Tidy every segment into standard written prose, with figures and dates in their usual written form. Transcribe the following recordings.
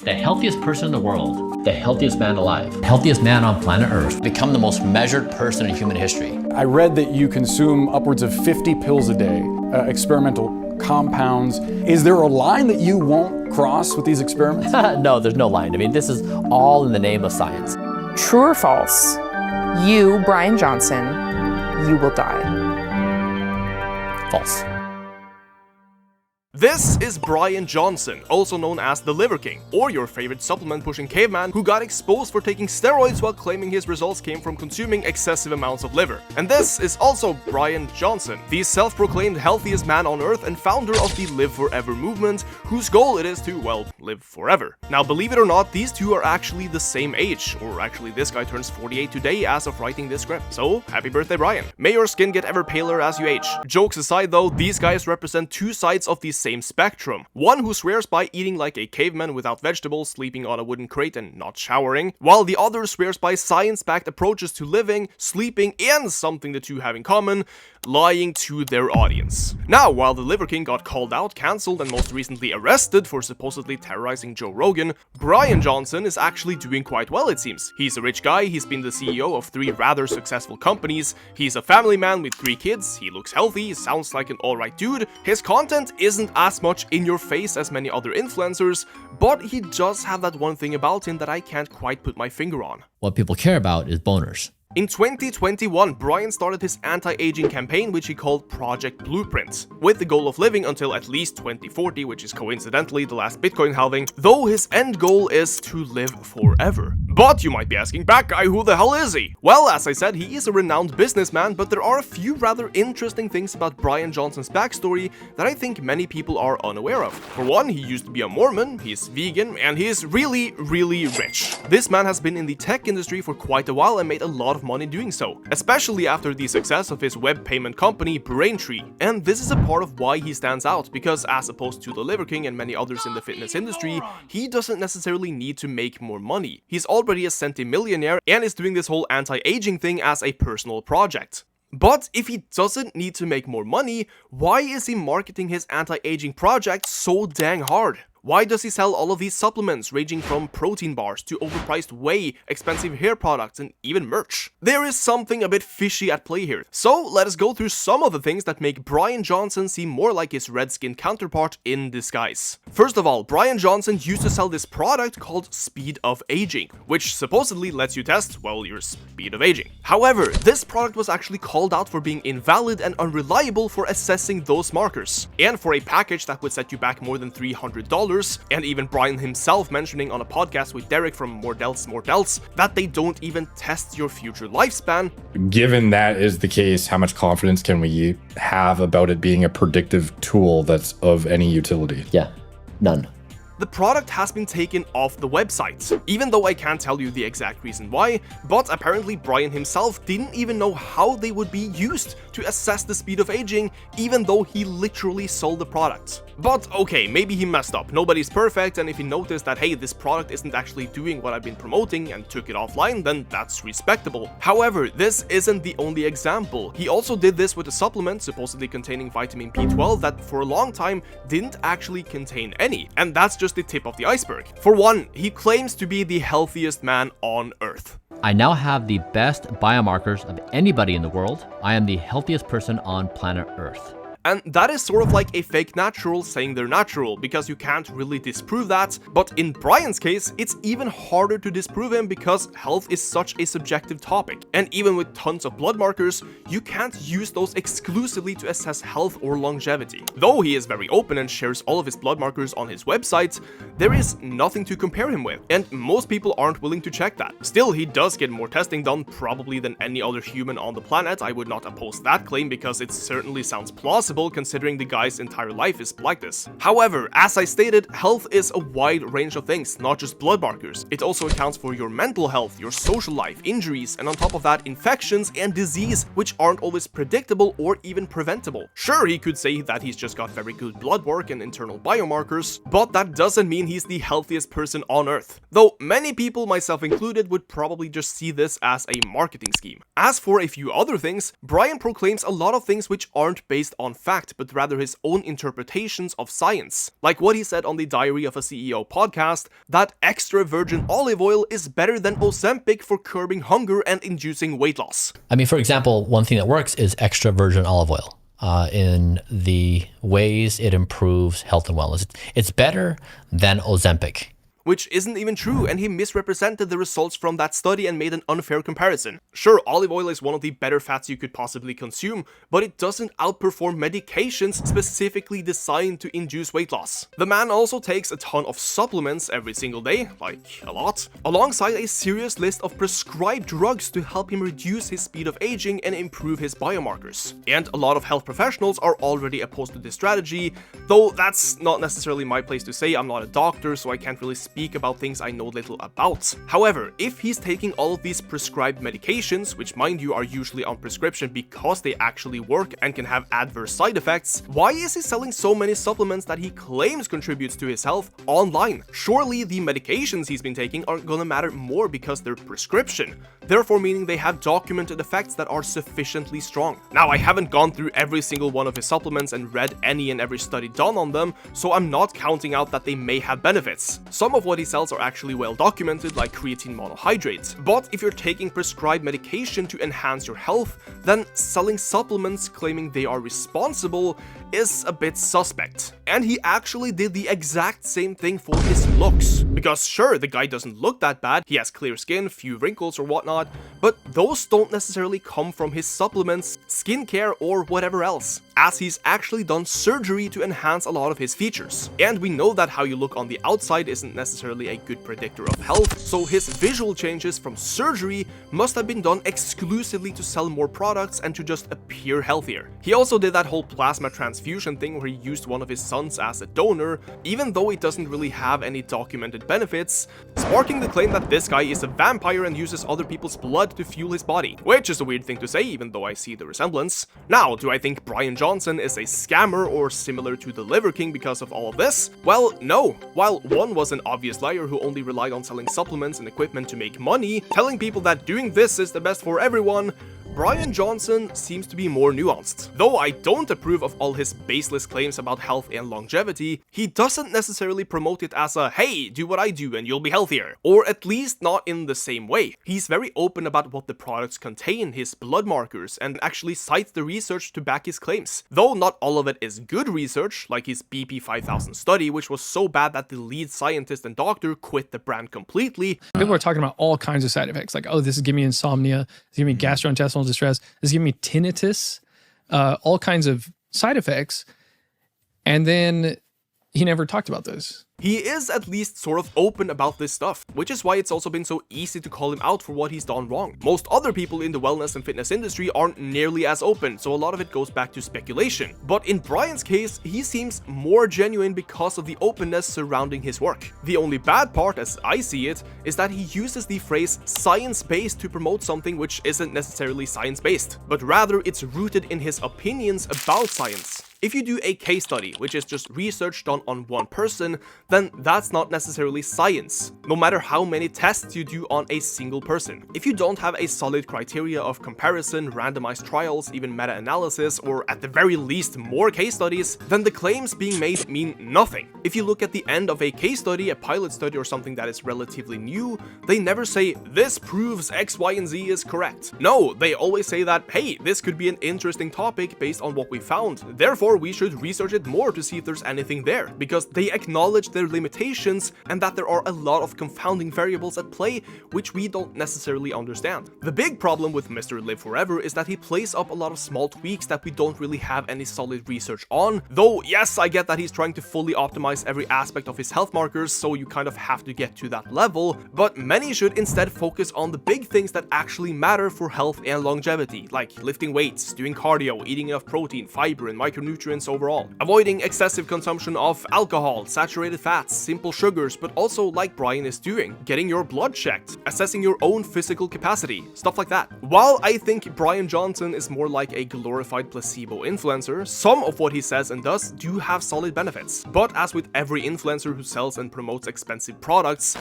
The healthiest person in the world, the healthiest man alive, healthiest man on planet Earth, become the most measured person in human history. I read that you consume upwards of 50 pills a day, experimental compounds. Is there a line that you won't cross with these experiments? No, there's no line. I mean, this is all in the name of science. True or false? You, Bryan Johnson, you will die. False. This is Bryan Johnson, also known as the Liver King, or your favorite supplement-pushing caveman who got exposed for taking steroids while claiming his results came from consuming excessive amounts of liver. And this is also Bryan Johnson, the self-proclaimed healthiest man on earth and founder of the Live Forever movement, whose goal it is to, well, live forever. Now, believe it or not, these two are actually the same age, or actually this guy turns 48 today as of writing this script. So, happy birthday, Bryan. May your skin get ever paler as you age. Jokes aside though, these guys represent two sides of the same spectrum. One who swears by eating like a caveman without vegetables, sleeping on a wooden crate and not showering, while the other swears by science-backed approaches to living, sleeping, and something the two have in common, lying to their audience. Now, while the Liver King got called out, cancelled, and most recently arrested for supposedly terrorizing Joe Rogan, Bryan Johnson is actually doing quite well, it seems. He's a rich guy, he's been the CEO of 3 rather successful companies, he's a family man with 3 kids, he looks healthy, sounds like an alright dude, his content isn't as much in your face as many other influencers, but he does have that one thing about him that I can't quite put my finger on. What people care about is boners. In 2021, Bryan started his anti-aging campaign, which he called Project Blueprint, with the goal of living until at least 2040, which is coincidentally the last Bitcoin halving, though his end goal is to live forever. But you might be asking, that guy, who the hell is he? Well, as I said, he is a renowned businessman, but there are a few rather interesting things about Bryan Johnson's backstory that I think many people are unaware of. For one, he used to be a Mormon, he's vegan, and he is really, really rich. This man has been in the tech industry for quite a while and made a lot of money doing so, especially after the success of his web payment company Braintree. And this is a part of why he stands out, because as opposed to the Liver King and many others in the fitness industry, he doesn't necessarily need to make more money. He's already a centimillionaire and is doing this whole anti-aging thing as a personal project. But if he doesn't need to make more money, why is he marketing his anti-aging project so dang hard? Why does he sell all of these supplements ranging from protein bars to overpriced whey, expensive hair products, and even merch? There is something a bit fishy at play here. So let us go through some of the things that make Bryan Johnson seem more like his red-skinned counterpart in disguise. First of all, Bryan Johnson used to sell this product called Speed of Aging, which supposedly lets you test, well, your speed of aging. However, this product was actually called out for being invalid and unreliable for assessing those markers, and for a package that would set you back more than $300, and even Bryan himself mentioning on a podcast with Derek from Mortels that they don't even test your future lifespan. Given that is the case, how much confidence can we have about it being a predictive tool that's of any utility? Yeah, none. The product has been taken off the website, even though I can't tell you the exact reason why, but apparently Bryan himself didn't even know how they would be used to assess the speed of aging, even though he literally sold the product. But okay, maybe he messed up, nobody's perfect, and if he noticed that hey, this product isn't actually doing what I've been promoting and took it offline, then that's respectable. However, this isn't the only example. He also did this with a supplement supposedly containing vitamin B12 that for a long time didn't actually contain any, and that's just the tip of the iceberg. For one, he claims to be the healthiest man on earth. I now have the best biomarkers of anybody in the world. I am the healthiest person on planet Earth. And that is sort of like a fake natural saying they're natural, because you can't really disprove that, but in Bryan's case, it's even harder to disprove him because health is such a subjective topic, and even with tons of blood markers, you can't use those exclusively to assess health or longevity. Though he is very open and shares all of his blood markers on his website, there is nothing to compare him with, and most people aren't willing to check that. Still, he does get more testing done probably than any other human on the planet. I would not oppose that claim because it certainly sounds plausible considering the guy's entire life is like this. However, as I stated, health is a wide range of things, not just blood markers. It also accounts for your mental health, your social life, injuries, and on top of that, infections and disease, which aren't always predictable or even preventable. Sure, he could say that he's just got very good blood work and internal biomarkers, but that doesn't mean he's the healthiest person on earth. Though many people, myself included, would probably just see this as a marketing scheme. As for a few other things, Bryan proclaims a lot of things which aren't based on fact, but rather his own interpretations of science. Like what he said on the Diary of a CEO podcast, that extra virgin olive oil is better than Ozempic for curbing hunger and inducing weight loss. I mean, for example, one thing that works is extra virgin olive oil. In the ways it improves health and wellness. It's better than Ozempic. Which isn't even true, and he misrepresented the results from that study and made an unfair comparison. Sure, olive oil is one of the better fats you could possibly consume, but it doesn't outperform medications specifically designed to induce weight loss. The man also takes a ton of supplements every single day, like a lot, alongside a serious list of prescribed drugs to help him reduce his speed of aging and improve his biomarkers. And a lot of health professionals are already opposed to this strategy, though that's not necessarily my place to say. I'm not a doctor, so I can't really speak about things I know little about. However, if he's taking all of these prescribed medications, which mind you are usually on prescription because they actually work and can have adverse side effects, why is he selling so many supplements that he claims contributes to his health online? Surely the medications he's been taking aren't gonna matter more because they're prescription, therefore meaning they have documented effects that are sufficiently strong. Now, I haven't gone through every single one of his supplements and read any and every study done on them, so I'm not counting out that they may have benefits. Some of what he sells are actually well documented, like creatine monohydrate. But if you're taking prescribed medication to enhance your health, then selling supplements claiming they are responsible is a bit suspect. And he actually did the exact same thing for his looks. Because sure, the guy doesn't look that bad, he has clear skin, few wrinkles or whatnot, but those don't necessarily come from his supplements, skincare or whatever else, as he's actually done surgery to enhance a lot of his features. And we know that how you look on the outside isn't necessarily a good predictor of health, so his visual changes from surgery must have been done exclusively to sell more products and to just appear healthier. He also did that whole plasma transfusion thing where he used one of his sons as a donor, even though it doesn't really have any documented benefits, sparking the claim that this guy is a vampire and uses other people's blood to fuel his body, which is a weird thing to say even though I see the resemblance. Now, do I think Bryan Johnson is a scammer or similar to the Liver King because of all of this? Well, no. While one was an obvious liar who only relied on selling supplements and equipment to make money, telling people that doing this is the best for everyone, Bryan Johnson seems to be more nuanced. Though I don't approve of all his baseless claims about health and longevity, he doesn't necessarily promote it as a hey, do what I do and you'll be healthier. Or at least not in the same way. He's very open about what the products contain, his blood markers, and actually cites the research to back his claims. Though not all of it is good research, like his BP 5000 study, which was so bad that the lead scientist and doctor quit the brand completely. People are talking about all kinds of side effects, like, oh, this is giving me insomnia, this is giving me gastrointestinal distress, this is giving me tinnitus, all kinds of side effects. And then he never talked about those. He is at least sort of open about this stuff, which is why it's also been so easy to call him out for what he's done wrong. Most other people in the wellness and fitness industry aren't nearly as open, so a lot of it goes back to speculation. But in Bryan's case, he seems more genuine because of the openness surrounding his work. The only bad part, as I see it, is that he uses the phrase science-based to promote something which isn't necessarily science-based, but rather it's rooted in his opinions about science. If you do a case study, which is just research done on one person, then that's not necessarily science, no matter how many tests you do on a single person. If you don't have a solid criteria of comparison, randomized trials, even meta-analysis, or at the very least more case studies, then the claims being made mean nothing. If you look at the end of a case study, a pilot study, or something that is relatively new, they never say, this proves X, Y, and Z is correct. No, they always say that, hey, this could be an interesting topic based on what we found, therefore we should research it more to see if there's anything there, because they acknowledge their limitations and that there are a lot of confounding variables at play which we don't necessarily understand. The big problem with Mr. Live Forever is that he plays up a lot of small tweaks that we don't really have any solid research on, though yes, I get that he's trying to fully optimize every aspect of his health markers, so you kind of have to get to that level, but many should instead focus on the big things that actually matter for health and longevity, like lifting weights, doing cardio, eating enough protein, fiber, and micronutrients overall, avoiding excessive consumption of alcohol, saturated fats, simple sugars, but also, like Bryan is doing, getting your blood checked, assessing your own physical capacity, stuff like that. While I think Bryan Johnson is more like a glorified placebo influencer, some of what he says and does do have solid benefits. But as with every influencer who sells and promotes expensive products,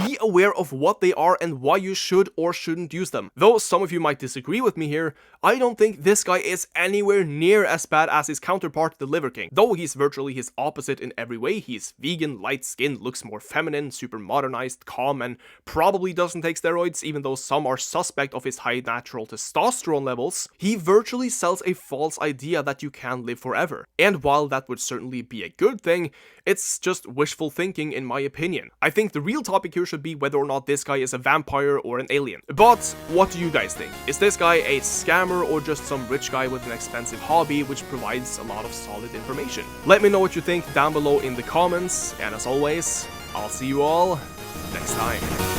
be aware of what they are and why you should or shouldn't use them. Though some of you might disagree with me here, I don't think this guy is anywhere near as bad as his counterpart counterpart, the Liver King. Though he's virtually his opposite in every way, he's vegan, light-skinned, looks more feminine, super modernized, calm, and probably doesn't take steroids, even though some are suspect of his high natural testosterone levels. He virtually sells a false idea that you can live forever. And while that would certainly be a good thing, it's just wishful thinking in my opinion. I think the real topic here should be whether or not this guy is a vampire or an alien. But what do you guys think? Is this guy a scammer or just some rich guy with an expensive hobby which provides a lot of solid information? Let me know what you think down below in the comments, and as always, I'll see you all next time.